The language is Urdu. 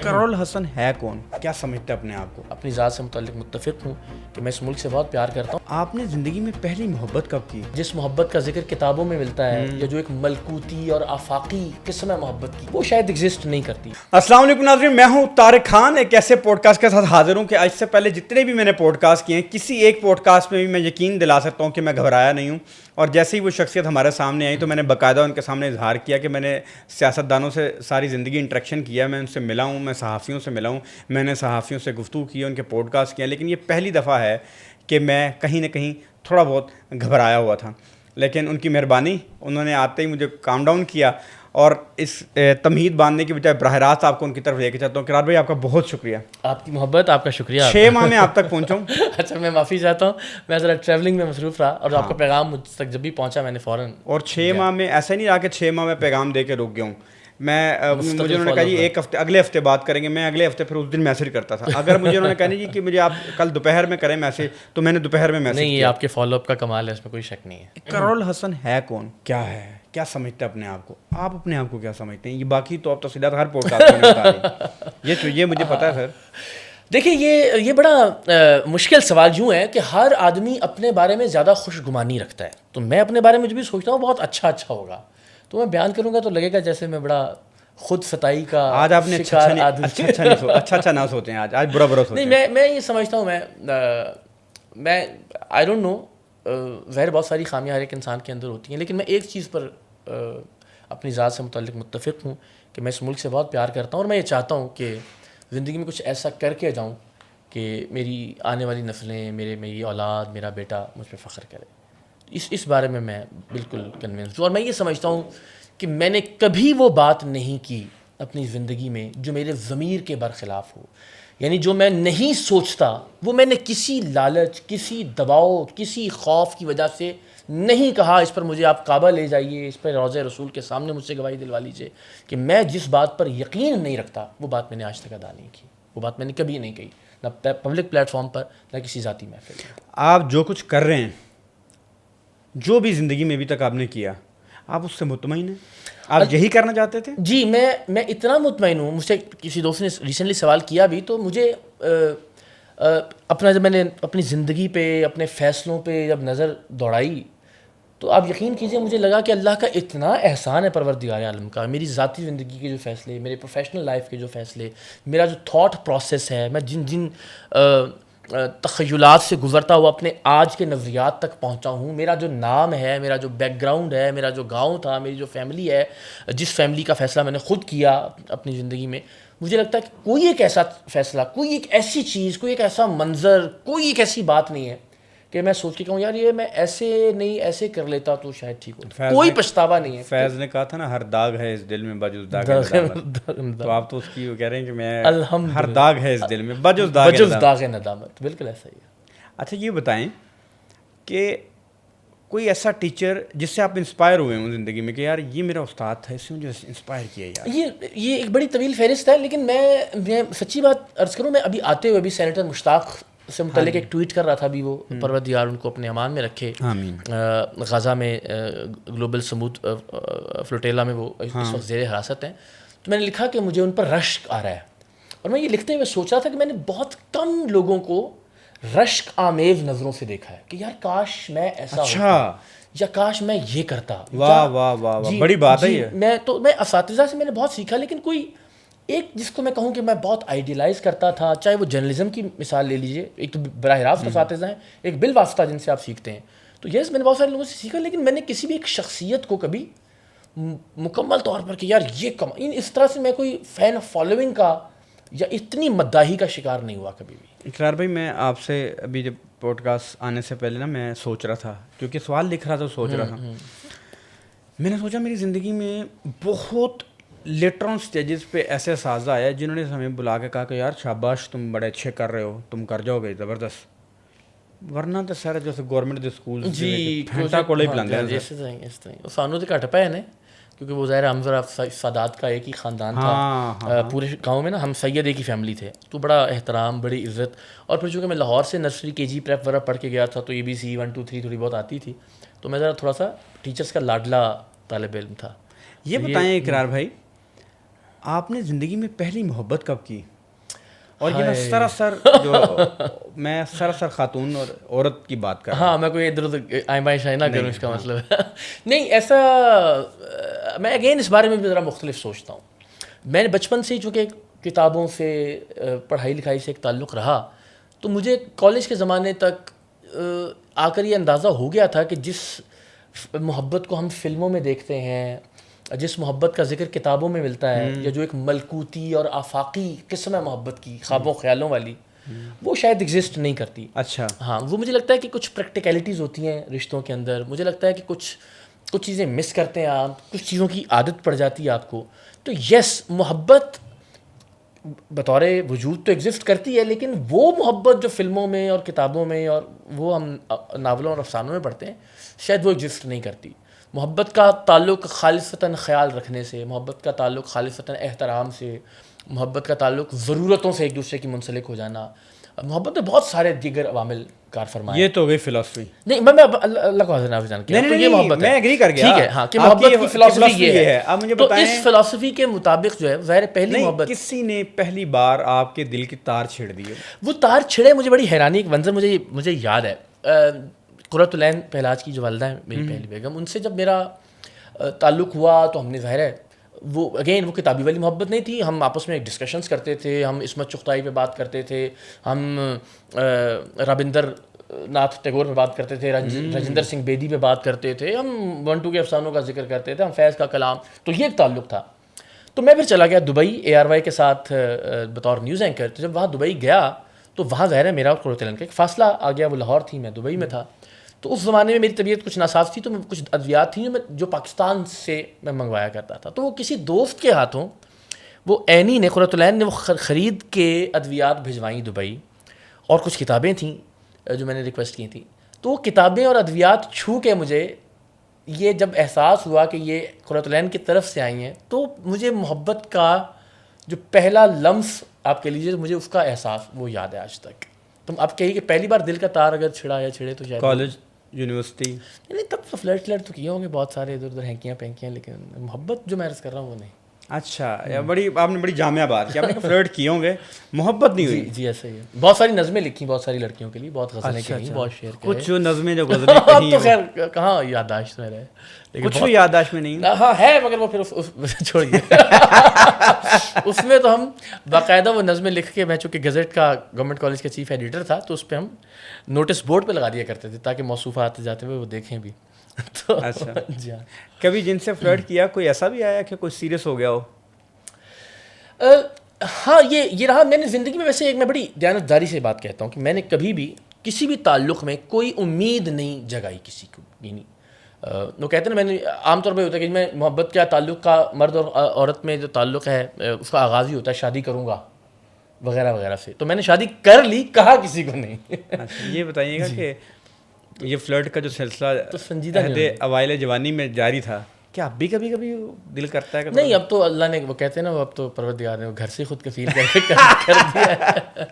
اقرار الحسن ہے کون؟ کیا سمجھتے ہیں اپنے آپ کو؟ اپنی ذات سے متعلق متفق ہوں کہ میں اس ملک سے بہت پیار کرتا ہوں. آپ نے زندگی میں پہلی محبت کب کی؟ جس محبت کا ذکر کتابوں میں ملتا ہے یا جو ایک ملکوتی اور آفاقی قسم ہے محبت کی، وہ شاید ایگزسٹ نہیں کرتی. السلام علیکم ناظرین، میں ہوں طارق خان، ایک ایسے پوڈ کاسٹ کے ساتھ حاضر ہوں کہ آج سے پہلے جتنے بھی میں نے پوڈ کاسٹ کیے ہیں، کسی ایک پوڈ کاسٹ میں بھی میں یقین دلا سکتا ہوں کہ میں گھبرایا نہیں ہوں. اور جیسے ہی وہ شخصیت ہمارے سامنے آئی تو میں نے باقاعدہ ان کے سامنے اظہار کیا کہ میں نے سیاستدانوں سے ساری زندگی انٹریکشن کیا، میں ان سے ملا ہوں، میں صحافیوں سے ملا ہوں، میں نے صحافیوں سے گفتگو کی، ان کے پوڈ کاسٹ کیا، لیکن یہ پہلی دفعہ ہے کہ میں کہیں نہ کہیں تھوڑا بہت گھبرایا ہوا تھا. لیکن ان کی مہربانی، انہوں نے آتے ہی مجھے کام ڈاؤن کیا اور اس تمہید باندھنے کی بجائے براہ راست آپ کو ان کی طرف لے کے چاہتا ہوں. قرار بھائی، آپ کا بہت شکریہ. آپ کی محبت، آپ کا شکریہ. 6 ماہ میں آپ تک پہنچا ہوں. اچھا، میں معافی چاہتا ہوں، میں ذرا ٹریولنگ میں مصروف رہا اور آپ کا پیغام مجھ تک جب بھی پہنچا میں نے فوراً. اور 6 ماہ میں ایسا نہیں رہا کہ 6 ماہ میں پیغام دے کے رک گیا ہوں. مجھے انہوں نے کہا جی ایک ہفتے اگلے ہفتے بات کریں گے، میں اگلے ہفتے پھر اس دن میسج کرتا تھا. اگر مجھے انہوں نے کہا جی کہ مجھے آپ کل دوپہر میں کریں میسج، تو میں نے دوپہر میں میسج نہیں. یہ کیا. آپ کے فالو اپ کا کمال ہے، اس میں کوئی شک نہیں ہے. اقرار الحسن ہے کون؟ کیا ہے؟ کیا سمجھتے ہیں اپنے آپ کو؟ آپ اپنے آپ کو کیا سمجھتے ہیں؟ یہ باقی تو آپ تفصیلات ہر پوڈ کاسٹ میں بتا دیں. یہ مجھے پتہ ہے سر. دیکھیے، یہ بڑا مشکل سوال یوں ہے کہ ہر آدمی اپنے بارے میں زیادہ خوش گمانی رکھتا ہے. تو میں اپنے بارے میں جو بھی سوچتا ہوں بہت اچھا ہوگا، تو میں بیان کروں گا تو لگے گا جیسے میں بڑا خود ستائی کا آج آپ نے اچھا نہ سوچیں، آج برا سوچیں. نہیں، میں یہ سمجھتا ہوں، میں آئی ڈونٹ نو، ظاہر بہت ساری خامیاں ہر ایک انسان کے اندر ہوتی ہیں، لیکن میں ایک چیز پر اپنی ذات سے متعلق متفق ہوں کہ میں اس ملک سے بہت پیار کرتا ہوں اور میں یہ چاہتا ہوں کہ زندگی میں کچھ ایسا کر کے جاؤں کہ میری آنے والی نسلیں، میری اولاد، میرا بیٹا مجھ پہ فخر کرے. اس بارے میں بالکل کنونس ہوں. اور میں یہ سمجھتا ہوں کہ میں نے کبھی وہ بات نہیں کی اپنی زندگی میں جو میرے ضمیر کے برخلاف ہو. یعنی جو میں نہیں سوچتا وہ میں نے کسی لالچ، کسی دباؤ، کسی خوف کی وجہ سے نہیں کہا اس پر مجھے آپ کعبہ لے جائیے، اس پر روضہ رسول کے سامنے مجھ سے گواہی دلوا لیجیے کہ میں جس بات پر یقین نہیں رکھتا وہ بات میں نے آج تک ادا نہیں کی. وہ بات میں نے کبھی نہیں کہی، نہ پبلک پلیٹ فارم پر نہ کسی ذاتی محفل میں. آپ جو کچھ کر رہے ہیں، جو بھی زندگی میں ابھی تک آپ نے کیا، آپ اس سے مطمئن ہیں؟ آپ یہی کرنا چاہتے تھے؟ جی، میں اتنا مطمئن ہوں. مجھ سے کسی دوست نے ریسنٹلی سوال کیا بھی، تو مجھے جب میں نے اپنی زندگی پہ، اپنے فیصلوں پہ جب نظر دوڑائی تو آپ یقین کیجئے مجھے لگا کہ اللہ کا اتنا احسان ہے پروردگار عالم کا. میری ذاتی زندگی کے جو فیصلے، میرے پروفیشنل لائف کے جو فیصلے، میرا جو تھاٹ پروسیس ہے، میں جن تخیلات سے گزرتا ہوا اپنے آج کے نظریات تک پہنچا ہوں، میرا جو نام ہے، میرا جو بیک گراؤنڈ ہے، میرا جو گاؤں تھا، میری جو فیملی ہے، جس فیملی کا فیصلہ میں نے خود کیا اپنی زندگی میں، مجھے لگتا ہے کہ کوئی ایک ایسا فیصلہ، کوئی ایک ایسی چیز، کوئی ایک ایسا منظر، کوئی ایک ایسی بات نہیں ہے کہ میں سوچ کے کہوں یار یہ میں ایسے نہیں ایسے کر لیتا تو شاید ٹھیک ہوتا. کوئی پچھتاوا نہیں ہے. فیض نے کہا تھا نا، ہر داغ ہے اس دل میں بجز داغ ندامت. تو آپ تو اس کی کہہ رہے ہیں کہ میں ہر داغ ہے اس دل میں بجز داغ ندامت. بالکل ایسا ہی ہے. اچھا یہ بتائیں کہ کوئی ایسا ٹیچر جس سے آپ انسپائر ہوئے ہوں زندگی میں کہ یار یہ میرا استاد تھا، اس سے مجھے انسپائر کیا یار. یہ ایک بڑی طویل فہرست ہے، لیکن میں سچی بات عرض کروں، میں ابھی آتے ہوئے ابھی سینیٹر مشتاق سے متعلق ایک ٹویٹ کر رہا تھا. ابھی وہ پروردگار ان کو اپنے امان میں رکھے. غزہ میں گلوبل سمود فلوٹیلا میں وہ اس وقت زیر حراست ہیں. تو میں نے لکھا کہ مجھے ان پر رشک آ رہا ہے، اور میں یہ لکھتے ہوئے سوچ رہا تھا کہ میں نے بہت کم لوگوں کو رشک آمیز نظروں سے دیکھا ہے کہ یار کاش میں ایسا ہوتا یا کاش میں یہ کرتا. واہ واہ واہ، بڑی بات ہے یہ. میں اساتذہ سے میں نے بہت سیکھا، لیکن کوئی ایک جس کو میں کہوں کہ میں بہت آئیڈیلائز کرتا تھا، چاہے وہ جرنلزم کی مثال لے لیجیے، ایک تو براہ راست اساتذہ ہیں، ایک بالواسطہ جن سے آپ سیکھتے ہیں. تو یس میں نے بہت سارے لوگوں سے سیکھا، لیکن میں نے کسی بھی ایک شخصیت کو کبھی مکمل طور پر کہ یار یہ اس طرح سے میں کوئی فین فالوئنگ کا یا اتنی مداحی کا شکار نہیں ہوا کبھی بھی. اقرار بھائی، میں آپ سے ابھی جب پوڈ کاسٹ آنے سے پہلے نا میں سوچ رہا تھا، کیونکہ سوال لکھ رہا تھا سوچ رہا تھا، میں نے سوچا میری زندگی میں بہت لیٹر آن اسٹیجز پہ ایسے اساتذہ آیا جنہوں نے ہمیں بلا کے کہا کہ یار شاباش تم بڑے اچھے کر رہے ہو، تم کر جاؤ گے زبردست. ورنہ تو سارے جیسے گورنمنٹ دے سکول جی گھنٹہ کولے پلاندے ہیں. اس طرح سانو تو گھٹ پے نے، کیونکہ وہ ظاہر ہم ذرا سادات کا ایک ہی خاندان تھا پورے گاؤں میں نا، ہم سید ایک ہی فیملی تھے، تو بڑا احترام، بڑی عزت. اور پھر چونکہ میں لاہور سے نرسری کے جی پریپ وغیرہ پڑھ کے گیا تھا تو ABC 1 2 3 تھوڑی بہت آتی تھی، تو میں ذرا تھوڑا سا ٹیچرس کا لاڈلا طالب علم تھا. یہ بتائیں اقرار بھائی، آپ نے زندگی میں پہلی محبت کب کی؟ اور یہ میں سراسر خاتون اور عورت کی بات کر رہا ہوں. ہاں میں کوئی ادھر ادھر آئیں بائیں شائیں نہ کروں اس کا مطلب ہے. نہیں ایسا میں اگین اس بارے میں بھی ذرا مختلف سوچتا ہوں. میں نے بچپن سے چونکہ کتابوں سے پڑھائی لکھائی سے ایک تعلق رہا تو مجھے کالج کے زمانے تک آ کر یہ اندازہ ہو گیا تھا کہ جس محبت کو ہم فلموں میں دیکھتے ہیں, جس محبت کا ذکر کتابوں میں ملتا ہے, یا جو ایک ملکوتی اور آفاقی قسم ہے محبت کی, خوابوں خیالوں والی, وہ شاید ایگزسٹ نہیں کرتی. اچھا ہاں وہ مجھے لگتا ہے کہ کچھ پریکٹیکلٹیز ہوتی ہیں رشتوں کے اندر. مجھے لگتا ہے کہ کچھ چیزیں مس کرتے ہیں آپ, کچھ چیزوں کی عادت پڑ جاتی ہے آپ کو. تو یس محبت بطور وجود تو ایگزسٹ کرتی ہے, لیکن وہ محبت جو فلموں میں اور کتابوں میں اور وہ ہم ناولوں اور افسانوں میں پڑھتے ہیں شاید وہ ایگزسٹ نہیں کرتی. محبت کا تعلق خالصتاً خیال رکھنے سے, محبت کا تعلق خالصتاً احترام سے, محبت کا تعلق ضرورتوں سے ایک دوسرے کی منسلک ہو جانا. محبت میں بہت سارے دیگر عوامل کار فرمائے. یہ تو گئی فلسفی. نہیں میں اللہ کو حاضر نافذ جان کے تو یہ محبت ہے, میں ایگری کر گیا. ٹھیک ہے ہاں کہ محبت کی فلسفی یہ ہے. اب مجھے تو بتائیں اس فلسفی کے مطابق جو ہے ظاہر پہلی محبت کسی نے پہلی بار آپ کے دل کی تار چھیڑ دی. وہ تار چھڑے, مجھے بڑی حیرانی ایک منظر مجھے یاد ہے. قرۃ العین پہلاج کی جو والدہ ہیں میری پہلی بیگم, ان سے جب میرا تعلق ہوا تو ہم نے ظاہر ہے وہ اگین وہ کتابی والی محبت نہیں تھی. ہم آپس میں ڈسکشنز کرتے تھے, ہم عصمت چغتائی پہ بات کرتے تھے, ہم رابندر ناتھ ٹیگور پہ بات کرتے تھے, راجندر سنگھ بیدی پہ بات کرتے تھے, ہم منٹو کے افسانوں کا ذکر کرتے تھے, ہم فیض کا کلام. تو یہ ایک تعلق تھا. تو میں پھر چلا گیا دبئی ARY کے ساتھ بطور نیوز اینکر. تو جب وہاں دبئی گیا تو وہاں ظاہر ہے میرا اور قرۃ العین کا ایک فاصلہ آ گیا. وہ لاہور تھی, میں دبئی میں تھا. تو اس زمانے میں میری طبیعت کچھ ناساز تھی, تو میں کچھ ادویات تھیں جو پاکستان سے میں منگوایا کرتا تھا. تو وہ کسی دوست کے ہاتھوں وہ عینی نے, قرۃ العین نے وہ خرید کے ادویات بھجوائیں دبئی, اور کچھ کتابیں تھیں جو میں نے ریکویسٹ کی تھیں. تو وہ کتابیں اور ادویات چھو کے مجھے یہ جب احساس ہوا کہ یہ قرۃ العین کی طرف سے آئی ہیں, تو مجھے محبت کا جو پہلا لمس آپ کہہ لیجیے, مجھے اس کا احساس وہ یاد ہے آج تک. تم اب کہیے کہ پہلی بار دل کا تار اگر چھڑا یا چھڑے تو شاید کالج یونیورسٹی نہیں, تب تو فلرٹ تو کیے ہوں گے بہت سارے ادھر ادھر ہینکیاں پینکیاں, لیکن محبت جو میں عرض کر رہا ہوں وہ نہیں. اچھا آپ نے بڑی جامع بات کی. آپ نے فلرٹ کیے ہوں گے, محبت نہیں ہوئی. جی ایسا ہی ہے. بہت ساری نظمیں لکھی بہت ساری لڑکیوں کے لیے, بہت غزلیں کہیں, بہت شعر کہے. کچھ نظمیں جو گزری اب تو خیر کہاں یادداشت میں رہے, کچھ بھی یادداشت میں نہیں. ہاں ہے, مگر وہ پھر چھوڑیے. اس میں تو ہم باقاعدہ وہ نظمیں لکھ کے, میں چونکہ گزٹ کا گورنمنٹ کالج کا چیف ایڈیٹر تھا, تو اس پہ ہم نوٹس بورڈ پہ لگا دیا کرتے تھے تاکہ موصوفات جاتے ہوئے وہ دیکھیں بھی. تو اچھا جی ہاں. کبھی جن سے فلرٹ کیا کوئی ایسا بھی آیا کہ کوئی سیریس ہو گیا ہو؟ ہاں یہ رہا. میں نے زندگی میں ویسے میں بڑی دیانتداری سے بات کہتا ہوں کہ میں نے کبھی بھی کسی بھی تعلق میں کوئی امید نہیں جگائی کسی کو. یعنی وہ کہتے ہیں نا, میں نے عام طور پہ ہوتا ہے کہ میں محبت کا تعلق کا مرد اور عورت میں جو تعلق ہے اس کا آغاز ہی ہوتا ہے شادی کروں گا وغیرہ وغیرہ سے. تو میں نے شادی کر لی, کہا کسی کو نہیں. اچھا یہ بتائیے گا کہ یہ فلرٹ کا جو سلسلہ تو سنجیدہ اوائل جوانی میں جاری تھا, کیا اب بھی کبھی کبھی دل کرتا ہے کہ نہیں؟ اب تو اللہ نے وہ کہتے ہیں نا, وہ اب تو پروردگار نے وہ گھر سے خود کفیل کر دیا ہے.